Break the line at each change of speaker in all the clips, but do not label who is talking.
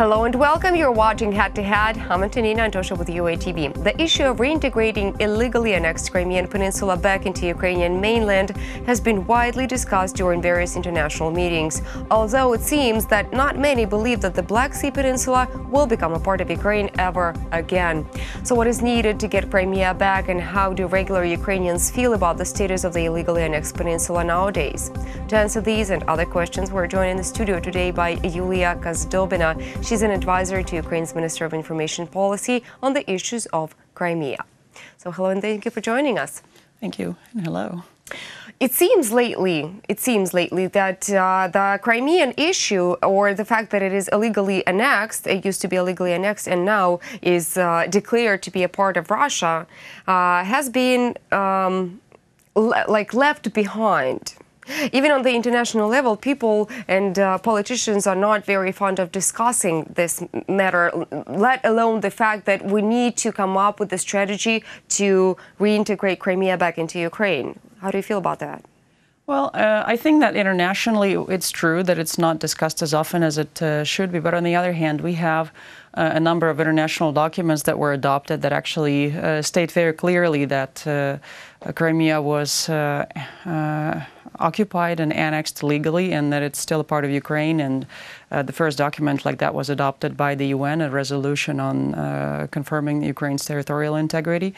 Hello and welcome. You're watching Head to Head. I'm Antonina Antosha with uatv. The issue of reintegrating illegally annexed Crimean Peninsula back into Ukrainian mainland has been widely discussed during various international meetings, although it seems that not many believe that the Black Sea Peninsula will become a part of Ukraine ever again. So what is needed to get Crimea back, and how do regular Ukrainians feel about the status of the illegally annexed peninsula nowadays? To answer these and other questions, we're joined in the studio today by Yulia Kazdobina. She's an advisor to Ukraine's Minister of Information Policy on the issues of Crimea. So hello and thank you for joining us.
Thank you and hello.
It seems lately that the Crimean issue, or the fact that it is illegally annexed, it used to be illegally annexed and now is declared to be a part of Russia, has been left behind. Even on the international level, people and politicians are not very fond of discussing this matter, let alone the fact that we need to come up with a strategy to reintegrate Crimea back into Ukraine. How do you feel about that?
Well, I think that internationally it's true that it's not discussed as often as it should be. But on the other hand, we have a number of international documents that were adopted that actually state very clearly that Crimea was occupied and annexed legally, and that it's still a part of Ukraine. And the first document like that was adopted by the UN, a resolution on confirming Ukraine's territorial integrity.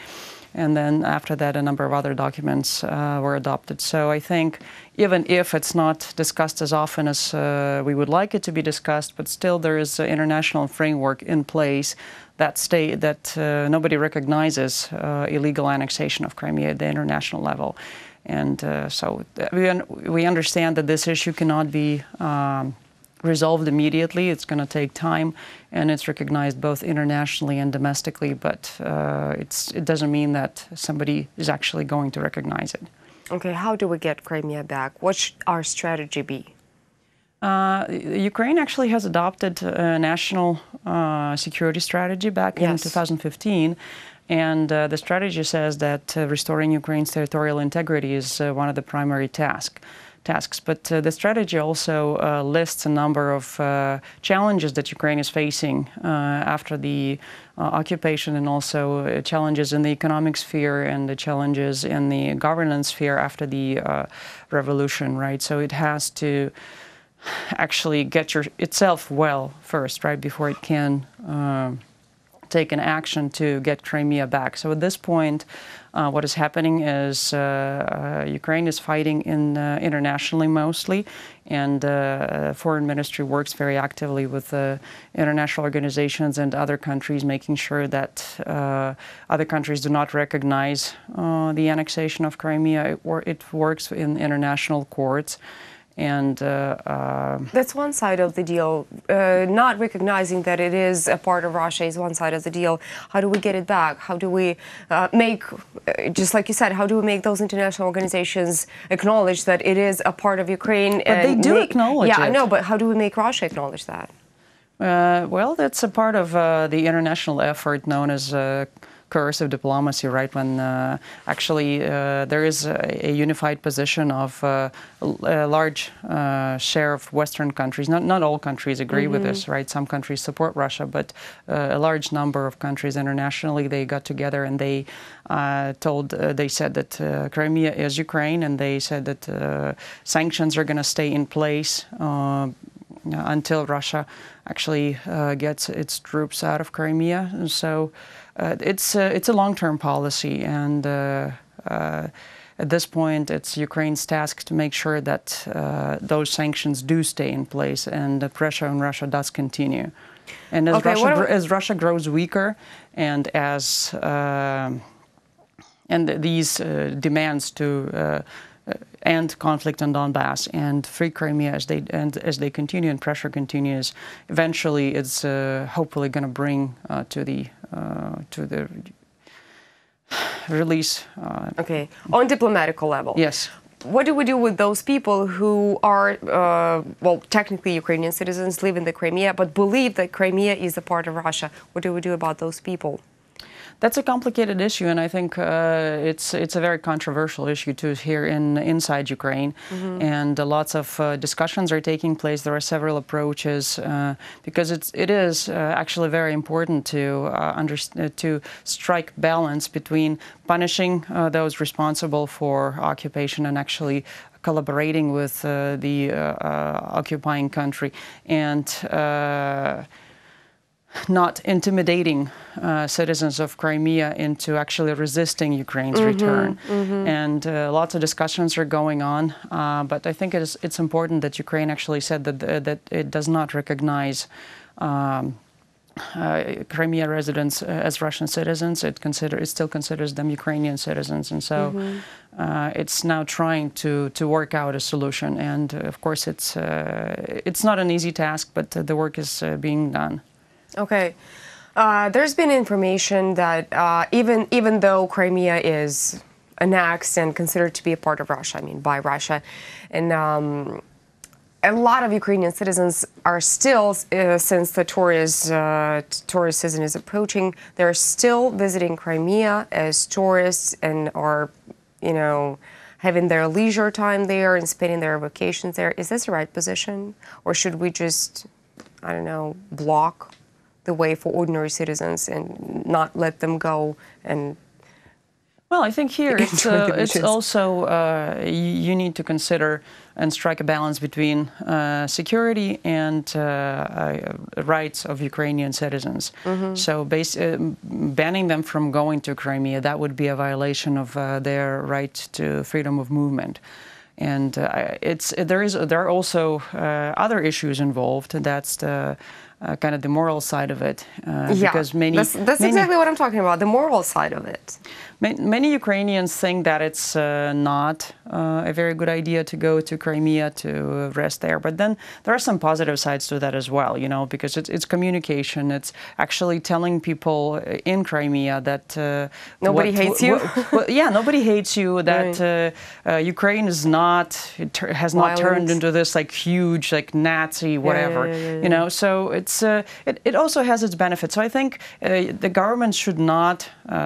And then after that, a number of other documents were adopted. So I think even if it's not discussed as often as we would like it to be discussed, but still there is an international framework in place that nobody recognizes illegal annexation of Crimea at the international level. And so we understand that this issue cannot be resolved immediately. It's going to take time, and it's recognized both internationally and domestically, but it doesn't mean that somebody is actually going to recognize it.
Okay, how do we get Crimea back? What should our strategy be?
Ukraine actually has adopted a national security strategy back in 2015. And the strategy says that restoring Ukraine's territorial integrity is one of the primary tasks. But the strategy also lists a number of challenges that Ukraine is facing after the occupation, and also challenges in the economic sphere and the challenges in the governance sphere after the revolution, right? So it has to actually get itself well first, right, before it can take an action to get Crimea back. So at this point, what is happening is Ukraine is fighting internationally mostly, and Foreign Ministry works very actively with international organizations and other countries, making sure that other countries do not recognize the annexation of Crimea, or it works in international courts. And
that's one side of the deal. Not recognizing that it is a part of Russia is one side of the deal. How do we get it back? How do we make, just like you said, how do we make those international organizations acknowledge that it is a part of Ukraine?
But they do acknowledge it.
Yeah, I know, but how do we make Russia acknowledge that?
Well, that's a part of the international effort known as coercive diplomacy, right? When actually there is a unified position of a large share of Western countries. Not all countries agree with this, right? Some countries support Russia, but a large number of countries internationally, they got together and they said that Crimea is Ukraine, and they said that sanctions are going to stay in place until Russia actually gets its troops out of Crimea. And so it's a long-term policy, and at this point, it's Ukraine's task to make sure that those sanctions do stay in place, and the pressure on Russia does continue. And as Russia grows weaker, and as these demands to end conflict on Donbass and free Crimea as they continue and pressure continues, eventually it's hopefully going to bring to the release.
Okay, on diplomatical level.
Yes.
What do we do with those people who are, well, technically Ukrainian citizens, live in the Crimea, but believe that Crimea is a part of Russia? What do we do about those people?
That's a complicated issue, and I think it's a very controversial issue too here inside Ukraine, and lots of discussions are taking place. There are several approaches because it is actually very important to strike balance between punishing those responsible for occupation and actually collaborating with the occupying country and not intimidating citizens of Crimea into actually resisting Ukraine's return. And lots of discussions are going on, but I think it's important that Ukraine actually said that it does not recognize Crimea residents as Russian citizens. It still considers them Ukrainian citizens, and so it's now trying to work out a solution. And of course, it's not an easy task, but the work is being done.
Okay. There's been information that even though Crimea is annexed and considered to be a part of Russia, I mean by Russia, and a lot of Ukrainian citizens are still, since the tourist season is approaching, they're still visiting Crimea as tourists and are, having their leisure time there and spending their vacations there. Is this the right position, or should we just, I don't know, block the way for ordinary citizens and not let them go? And
well, I think here it's also you need to consider and strike a balance between security and rights of Ukrainian citizens. So banning them from going to Crimea, that would be a violation of their right to freedom of movement. And there are also other issues involved. That's the kind of the moral side of it. Because that's
exactly what I'm talking about, the moral side of it.
Many Ukrainians think that it's not a very good idea to go to Crimea to rest there. But then there are some positive sides to that as well, because it's communication. It's actually telling people in Crimea that
nobody hates you.
Nobody hates you. That Ukraine is has not turned into this huge Nazi whatever. So it also has its benefits. So I think the government should not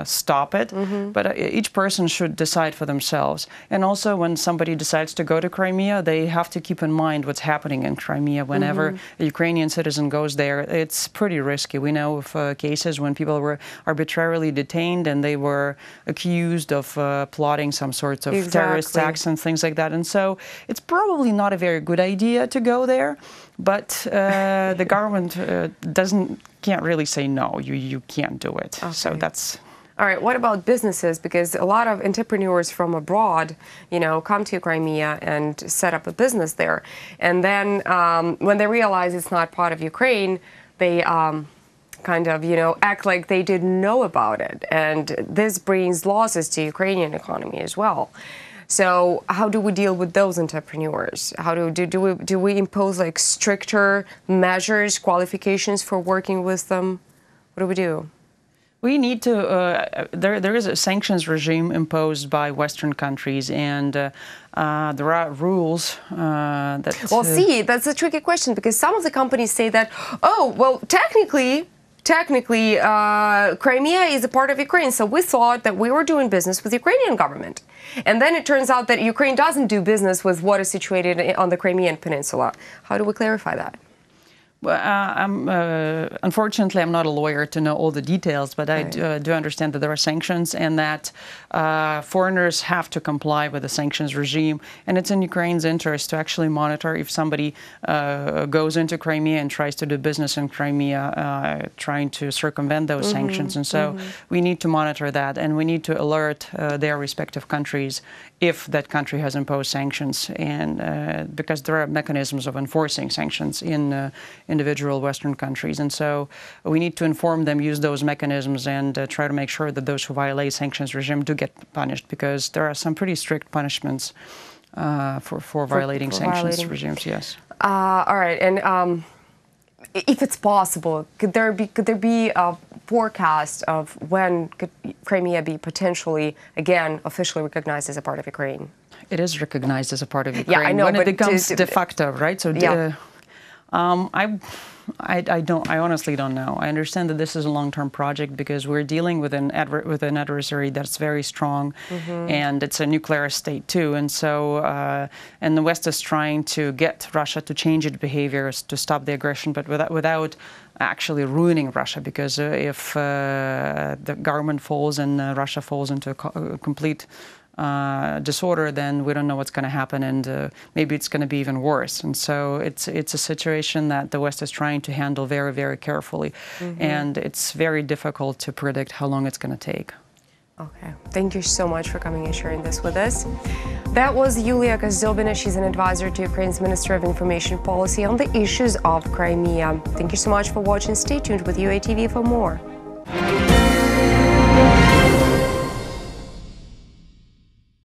stop it. But each person should decide for themselves. And also, when somebody decides to go to Crimea, they have to keep in mind what's happening in Crimea. Whenever a Ukrainian citizen goes there, it's pretty risky. We know of cases when people were arbitrarily detained and they were accused of plotting some sorts of terrorist acts and things like that. And so it's probably not a very good idea to go there. But the government can't really say no. You can't do it. Okay. So that's.
All right, what about businesses? Because a lot of entrepreneurs from abroad, come to Crimea and set up a business there. And then when they realize it's not part of Ukraine, they kind of, act like they didn't know about it. And this brings losses to Ukrainian economy as well. So how do we deal with those entrepreneurs? How do we impose stricter measures, qualifications for working with them? What do we do?
We need to, there is a sanctions regime imposed by Western countries, and there are rules that...
Well, see, that's a tricky question, because some of the companies say that, technically, Crimea is a part of Ukraine, so we thought that we were doing business with the Ukrainian government. And then it turns out that Ukraine doesn't do business with what is situated on the Crimean Peninsula. How do we clarify that?
Well, unfortunately, I'm not a lawyer to know all the details, but I do understand that there are sanctions and that foreigners have to comply with the sanctions regime. And it's in Ukraine's interest to actually monitor if somebody goes into Crimea and tries to do business in Crimea, trying to circumvent those sanctions. And so we need to monitor that, and we need to alert their respective countries if that country has imposed sanctions, and because there are mechanisms of enforcing sanctions in individual Western countries. And so we need to inform them, use those mechanisms, and try to make sure that those who violate sanctions regime do get punished, because there are some pretty strict punishments for violating sanctions regimes. Yes.
All right. And if it's possible, could there be a forecast of when could Crimea be potentially again officially recognized as a part of Ukraine?
It is recognized as a part of Ukraine.
Yeah, I know,
when
but
it becomes de facto, right? So I honestly don't know. I understand that this is a long-term project because we're dealing with an adversary that's very strong, and it's a nuclear state too. And so, and the West is trying to get Russia to change its behaviors to stop the aggression, but without actually ruining Russia. Because if the government falls and Russia falls into a complete disorder, then we don't know what's going to happen, and maybe it's going to be even worse. And so it's a situation that the West is trying to handle very, very carefully, and it's very difficult to predict how long it's going to take.
Okay, thank you so much for coming and sharing this with us. That was Yulia Kazdobina. She's an advisor to Ukraine's Minister of Information Policy on the issues of Crimea. Thank you so much for watching. Stay tuned with UATV for more.